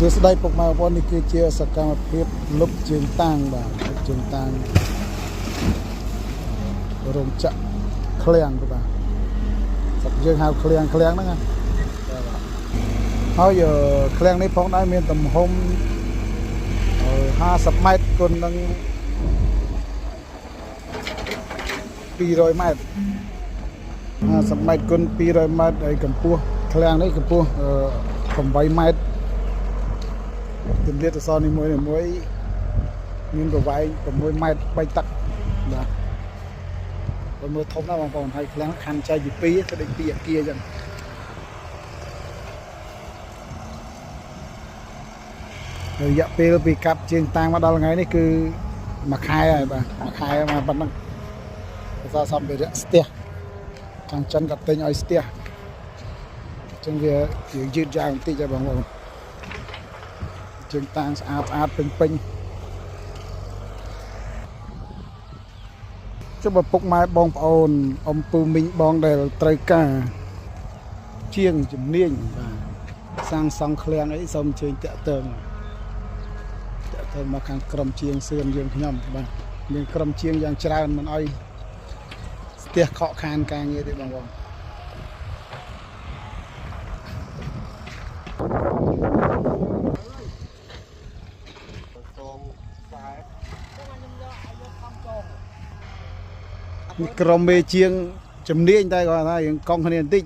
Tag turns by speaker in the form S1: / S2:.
S1: សួស្តីពុកម៉ែបងប្អូននេះគឺជាសកម្មភាពលុបជើងតាំងបាទលុបជើងតាំងរោងចក្រឃ្លាំងបាទស្រុកយើងហៅឃ្លាំងហ្នឹងណាហើយឃ្លាំងនេះផងដែរមានទំហំ50ម៉ែត្រគុណនឹង200ម៉ែត្រ50ម៉ែត្រគុណ200ម៉ែត្រហើយកម្ពស់ឃ្លាំងនេះកម្ពស់8ម៉ែត្រទម្លាតអក្សរនីមួយមានប្រវែង6ម៉ែត្រ3តឹកបាទបើមើលធំណាស់បងប្អូនហើយឃ្លាំងខណ្ឌចែកពី2ទៅដូច2អគារអញ្ចឹងរយៈពេលពីកាប់ជើងតាំងមកដល់ថ្ងៃនេះគឺមួយខែហើយបាទមួយខែមកប៉ុណ្ណឹងភាសាសម្ភារៈស្ទះខាងចិនក៏ទិញឲ្យស្ទះអញ្ចឹងវាយឺតយ៉ាវបន្តិចហើយបងប្អូនជើងតាំងស្អាតពេញចុះបើពុកម៉ែបងប្អូនអំពូមីងបងដែលត្រូវការជាងជំនាញបាទសាងសង់ឃ្លាំងអីសូមអញ្ជើញតាក់ទងមកខាងក្រុមជាងសឿនយើងខ្ញុំបាទមានក្រុមជាងយ៉ាងច្រើនមិនអោយស្ទះខកខានការងារទេបងប្អូនក្រុមមេជាងជំនាញតែគាត់ថាយើងកង់គ្នាបន្តិច